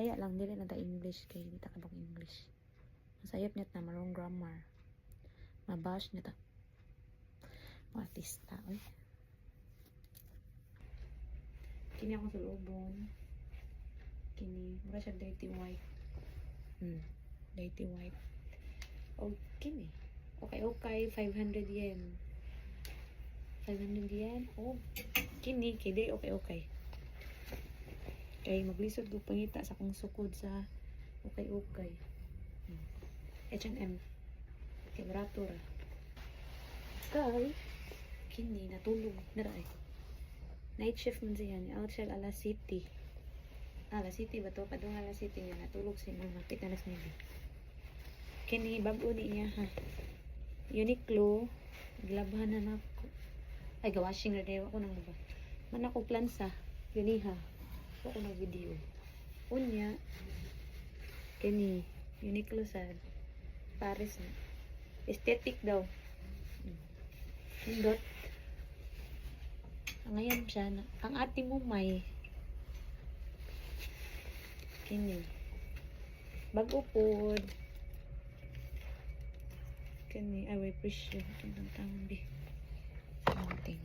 Bisaya lang, dili na ta English kay di ta kabog English. Masayop niya na marong grammar. Mabash niya ta. Mga artista, oy. Kini ako sa lubon. Kini, mura siya dirty white. Dirty white. Oh, kini. Okay, 500 yen. 500 yen. Oh, kini, kini, okay. Kay maglisod ko pangita sa kong sukod sa okay. H&M. Kay barato ra. Kay, kini, natulog. Naray. Night shift man siya ni Outside Alas City. Alas City ba to? Padung Alas City niya. Natulog si mga kita na sinabi. Kini, bago ni niya ha. Uniqlo. Naglabahan na ako. Ay, gawashing na dewa ko nang ba. Man ako plansa. Yuniha. Ako na video. Unya. Kini. Uniqlo sa Paris na. Aesthetic daw. Hindot. Ngayon siya na. Ang ate mo may. Kini. Bago pod. Kini. Ay, way presyo. Itong tambi. Something.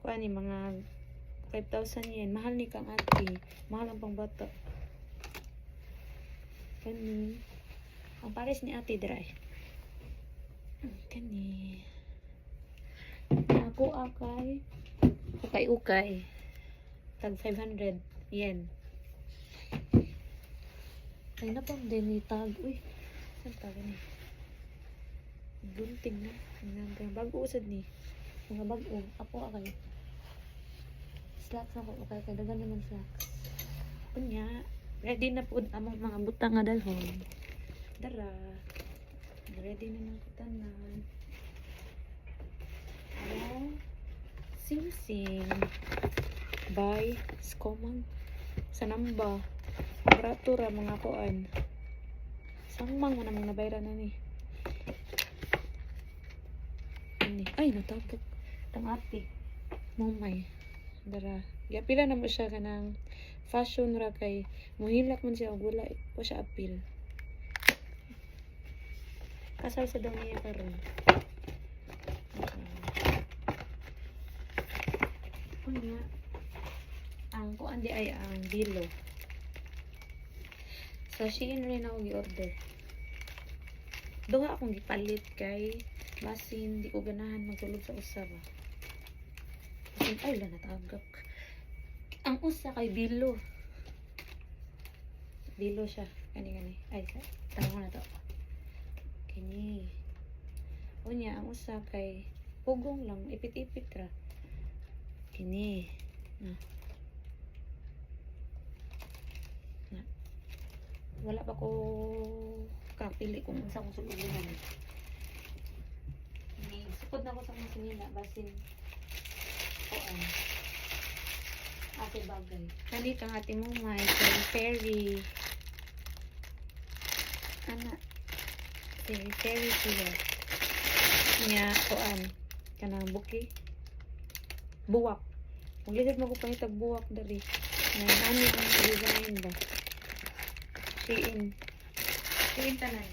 Kuha ni mga 5,000 yen. Mahal ni kang ate. Mahal ang pang bata. Kani. Ang pares ni ate dry. Kani. Ako akay. Ukay. Tag 500 yen. Ay na pang din ni tag. Uy. Saan tag ni? Gunting na. Bago usad ni. Mga bago. Ako akay. Slacks ako. Okay. Kadagan naman slacks. Kunya. Ready na po among mga butang nga dalhon. Dara. Ready na ng kutanan. Sing by Scoman sa namba barato ra mga kuan sangmang mo namang nabayran na ni ay natapok tang ate mumay dara pila na mo siya kanang fashion ra kay muhilak man siya og wala wa siya apil kasal sa daw niya karon. Kunya ang kuan di ay ang bilo sa Shein rin ako gi-order duha akong gipalit kay basin di ko ganahan magsulod sa usa ba basin ay la natagak ang usa kay bilo siya kani ay tanong na to kini unya ang usa kay pugong lang ipit-ipit ra kini na wala pa ko kapili kung unsa kong sulugan ni sukod na ko sa mga sinila basin kuan ate bagay kani kang ate mo may fairy ana fairy siya nya kuan kanang buki buwak maglisid mo ko pangitag buwak dari na ano ang design ba Shein tanan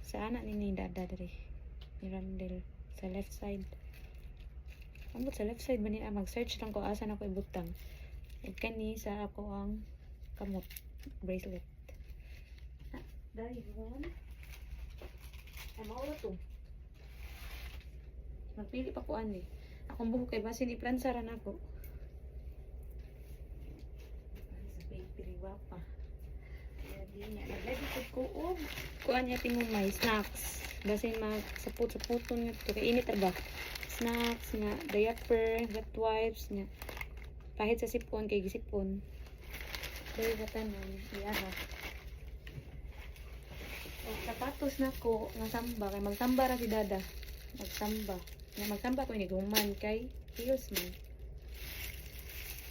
sa anak ni dada dari ni Randel sa left side ambot sa left side ba niya mag-search lang ko asan ako ibutang kani sa ako ang kamot bracelet dari yun ay maulo to magpili pa ko ani akong buhok kay basin iplansaran ako sa bakery wapa nag-ready ko kuan niya timong may snacks basin saput-saputon nga to kay init ba snacks nga diaper wet wipes nga pahit sa sipon kay gisipon dahil batanon iyaha o sapatos na ko nga samba kay magsamba ra si dada magsamba ko ni guman kay heels man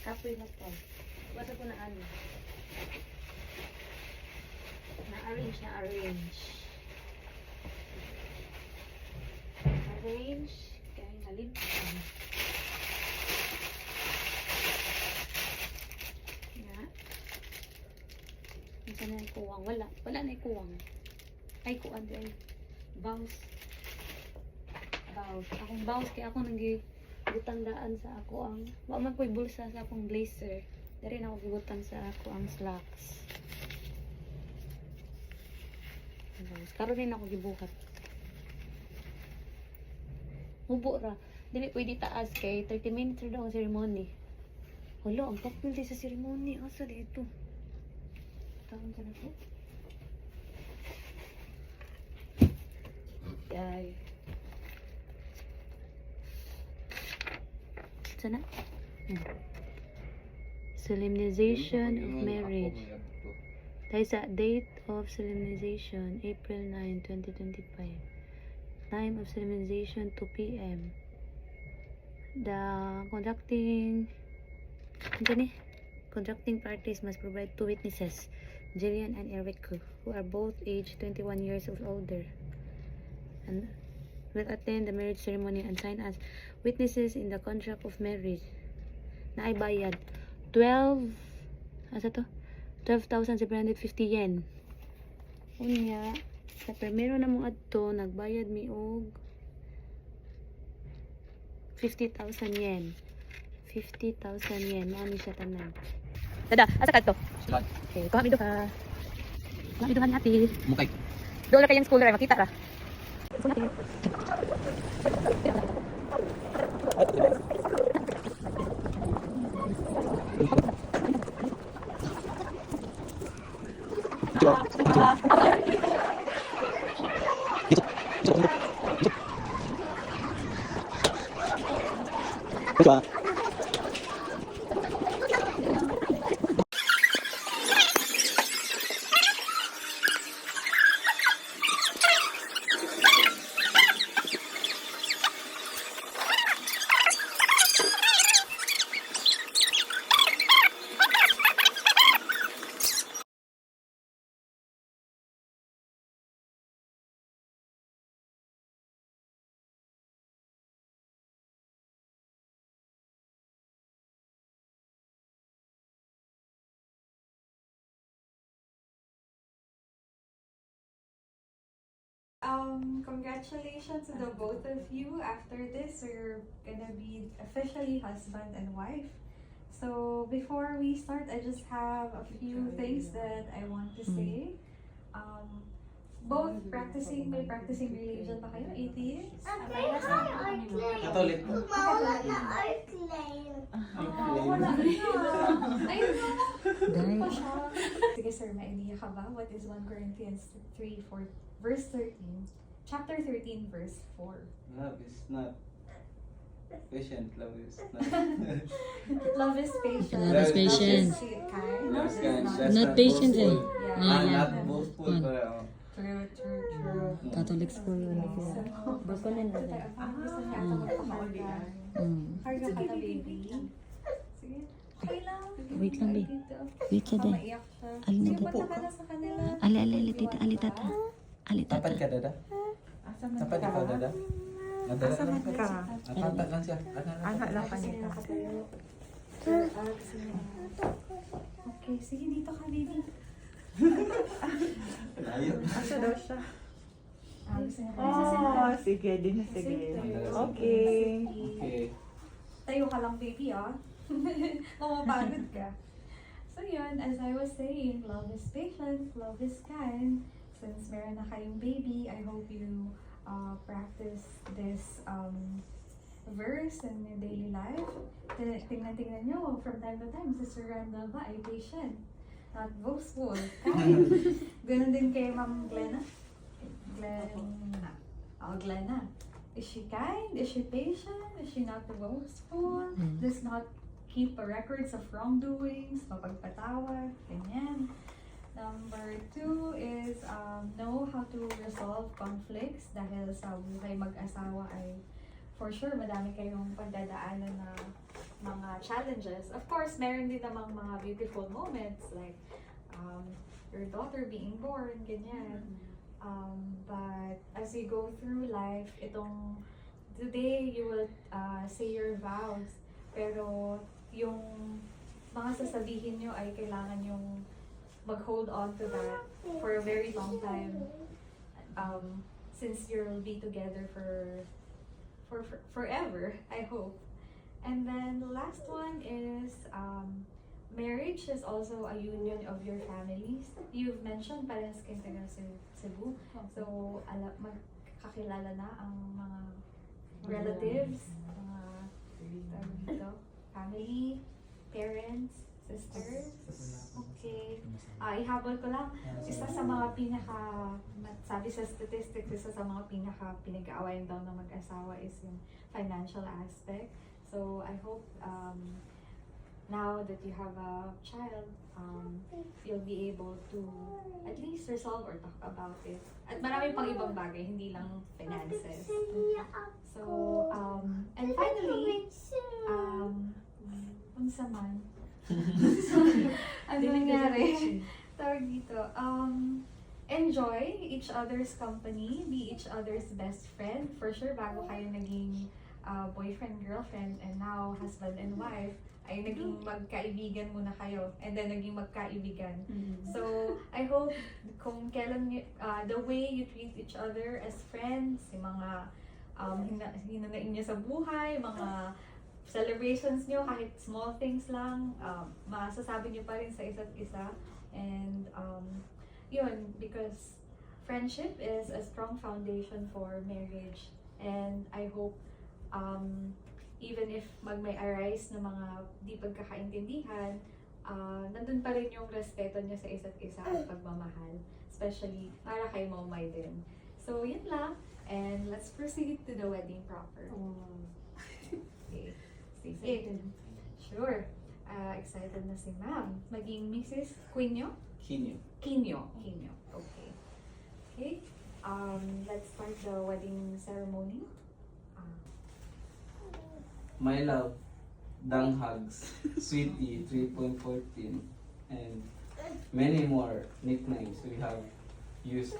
kapoy na to basta ko na ano arrange kaya halin nga Saan na ikuwang? Wala na ikuwang. Ay, kuan ay. Bounce. Akong bounce kaya ako gitandaan sa ako ang wa man ko'y bulsa sa akong blazer. Dari na ako gibutang sa ako ang slacks. Bounce. Karon din ako gibuhat. Hubo ra. Dili pwede taas kay 30 minutes ra daw ang ceremony. Hala, ang papel di sa ceremony. Asa dito? Taon ka na po? Ay. Sana? Solemnization of marriage. Dahil sa date of solemnization, April 9, 2025. Time of solemnization, 2 p.m. The conducting parties must provide 2 witnesses, Jillian and Eric, who are both aged 21 years or older, and will attend the marriage ceremony and sign as witnesses in the contract of marriage. Na ay bayad 12,750 yen. Unya, sa primero na mong adto, nagbayad mi og 50,000 yen. 50,000 yen. Mami siya tanan. Dada, asa ka to? Sila. Okay, kuha mi do ka. Kuha mi do ka natin. Mukay. Doon na kayang scholar, makita ra. So natin. Congratulations to the both of you. After this, we're gonna be officially husband and wife. So before we start, I just have a few things that I want to say. Both practicing religion ba kayo? Atheist? Catholic. Wala na. Ayun na. Pa siya. Sige sir, may idea ka ba? What is 1 Corinthians 3:4 verse 13? Chapter 13, verse 4. Love is not patient. Love is not. Love is patient. Love is patient. Love is kind. Love is kind. Not patient, eh. boastful. Yeah. Not boastful. One. Pero, True. Catholic school yun. Bako na na. Gusto niya ako magpakarga. Karga ka na, baby. Sige. Okay lang. Wait lang, babe. Wait ka, Day. Maiyak siya. Alin na, Sige, Day. punta ka na sa kanila. Ali, tita, ali, tata. Ali, tata. tapat ka, dada? Tapat ikaw, dada? Nadala lang ka. Tapat lang siya. Anak lang Kasi kanita. nakatayo. Gusto niya. Okay, sige dito ka, baby. Layo. Asa daw siya? Gusto niya. Oh, sige din. Sige. Okay. Okay. Tayo ka lang, baby, ah. Mamapagod ka. So yun, as I was saying, love is patient, love is kind. Since meron na kayong baby, I hope you practice this verse in your daily life. Tingnan nyo, from time to time, si Sir Randall ba ay patient, not boastful, kind. Ganun din kay Ma'am Glenna. Glenna. Is she kind? Is she patient? Is she not boastful? Does not keep a records of wrongdoings, mapagpatawad, ganyan. Number 2 is know how to resolve conflicts dahil sa buhay mag-asawa ay for sure madami kayong pagdadaanan na mga challenges. Of course, meron din namang mga beautiful moments like your daughter being born, ganyan. But as you go through life, today you will say your vows, pero yung mga sasabihin nyo ay kailangan yung mag-hold on to that for a very long time. Since you'll be together for forever, I hope. And then the last one is marriage is also a union of your families. You've mentioned parehas kayo taga Cebu. So, magkakilala na ang mga relatives, mga tawag dito, family, parents, sisters. Okay. Ihabol ko lang. Isa sa mga sabi sa statistics, isa sa mga pinag-aawayan daw ng mag-asawa is yung financial aspect. So, I hope now that you have a child, you'll be able to at least resolve or talk about it. At marami pang ibang bagay, hindi lang finances. So, and finally, unsa man. Ano nangyari? Tawag dito, enjoy each other's company, be each other's best friend. For sure, bago kayo naging boyfriend, girlfriend, and now husband and wife, ay naging magkaibigan muna kayo, and then naging magkaibigan. So, I hope kung kailan, the way you treat each other as friends, yung mga hinanain niyo sa buhay, mga celebrations niyo, kahit small things lang, masasabi niyo pa rin sa isa't isa. And yun, because friendship is a strong foundation for marriage. And I hope even if may arise na mga di pagkakaintindihan, nandun pa rin yung respeto niyo sa isa't isa at pagmamahal. Especially para kay Momay din. So yun lang. And let's proceed to the wedding proper. Okay. Excited. Sure. Excited na si Ma'am. Maging Mrs. Quinyo? Kinyo. Quinyo. Okay. Okay. Let's start the wedding ceremony. My love, Dang Hugs, Sweetie 3.14, and many more nicknames we have used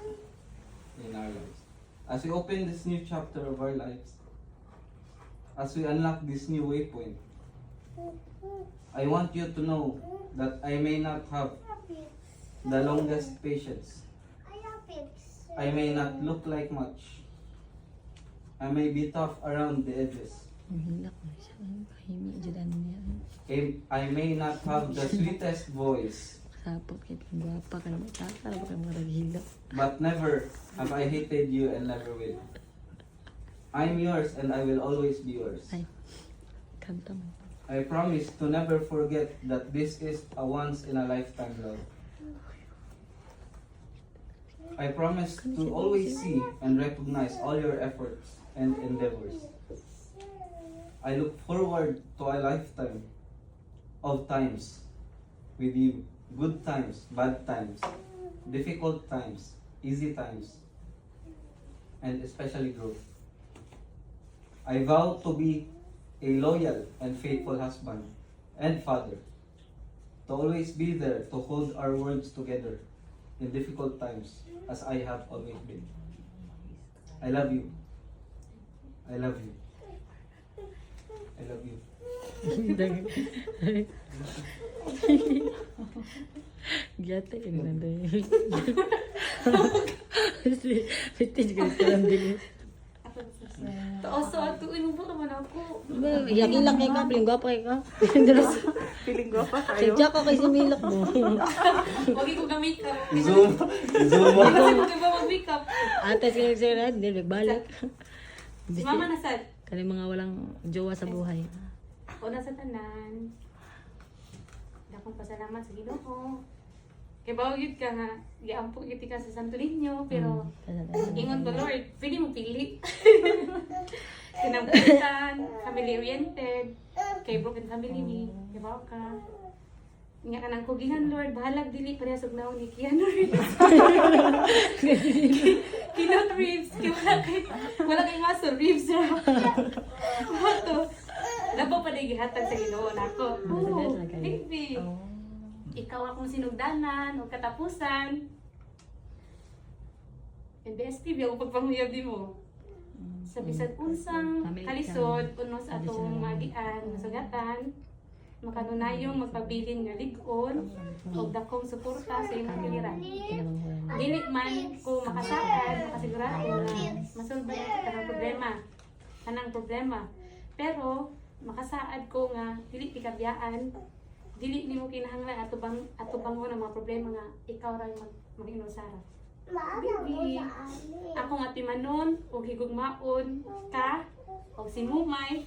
in our lives. As we open this new chapter of our lives, as we unlock this new waypoint, I want you to know that I may not have the longest patience. I may not look like much. I may be tough around the edges. I may not have the sweetest voice, but never have I hated you and never will. I'm yours and I will always be yours. I promise to never forget that this is a once-in-a-lifetime love. I promise to always see and recognize all your efforts and endeavors. I look forward to a lifetime of times with you. Good times, bad times, difficult times, easy times, and especially growth. I vow to be a loyal and faithful husband and father, to always be there to hold our worlds together in difficult times as I have always been. I love you. I love you. I love you. Gata yun na dahil. Piti juga sekarang dili. Also, atuin mo naman ako. Yakin lang kay ka, piling gwapo kay ka. Feeling ko pa kayo. Sadya ka kay similak mo. Huwag ko ga-makeup. Zoom mo. Kasi mo ba mag-makeup? Ate sinag-sirad, hindi nagbalik. Si Mama nasad. Kani mga walang jowa sa buhay. Ako na sa tanan. Dakong pasalamat sa Ginoo. Kay bawagid ka nga, giampok giti ka sa Santo Niño, pero ingon ko Lord, pwede mo pili. Kinabutan, family-oriented, kay broken family ni, kay bawa ka. Nga ka nang kugingan Lord, bahalag dili pareha sa gnaw ni Keanu Reeves. Keanu Reeves, kay wala kay muscle, Reeves ra. Bato. Dapat pa na gihatag sa Ginoo nako. Oh, baby. Ikaw akong sinugdanan o katapusan. And BSP, ako pagpanguyab di mo. Sa bisan unsang kalisod, unos atong magian, masagatan. makanunayong magpabilin nga lig-on o dakong suporta sa imong kaliran. Dili man ko makasaad, makasigurado nga masulba nato kanang problema. Pero makasaad ko nga dili pikabiyaan, dili nimo kinahanglan ato bangon ang mga problema nga ikaw ra mag-inusara. Bibi, ako nga timanon o higugmaon ka o sinumay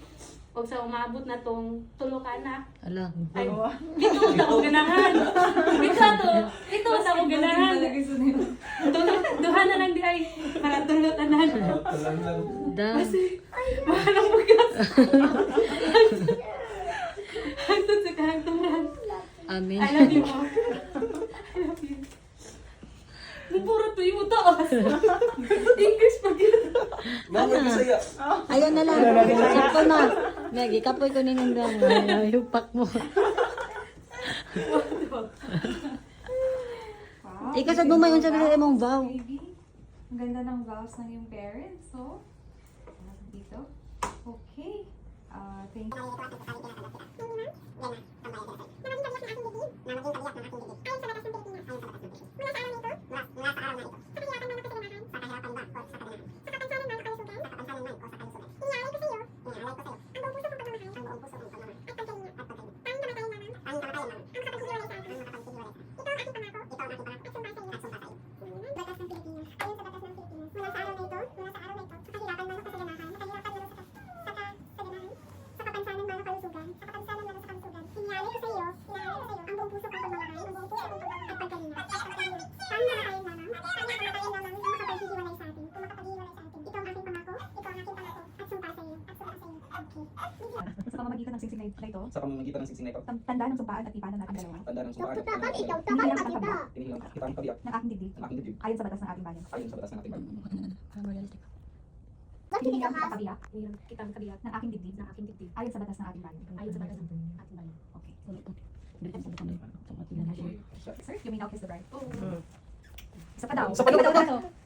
o sa umabot na tong tulo ka na Ala. ay ito na ko ganahan ito sa ko ganahan duha na lang di ay para tulo tanan Talang lang. Da. mahal ang bugas hangtod sa kahangturan. Amin. I love you more. I love you. Puro to yung taas. English pag yun. Mama, Bisaya. Ayun na lang. Sakto na. Meg, ikapoy ko ninindang. Yung pack mo. Wow. Ikasad mo may unsa dili mong vow. Baby, ang ganda ng vows ng iyong parents. So, dito. Okay. Thank you. Sa pamamagitan ng singsing na ito, Sa pamamagitan ng singsing na ito, tandaan ng sumpaan at tipanan natin dalawa. tanda ng sumpaan. Hinihilang ang kabiyak Tinihilang kita ang kabiyak ng aking dibdib ng aking dibdib ayon sa batas ng ating bayan. ayon sa batas ng ating bayan. Hinihilang ang kabiyak Hinilang kita ang kabiyak ng aking dibdib ng aking dibdib ayon sa batas ng ating bayan. ayon sa batas ng ating bayan. Okay. Siya. Sir, you may now kiss the bride. Oh. Isa pa daw. Isa pa daw. Isa pa daw.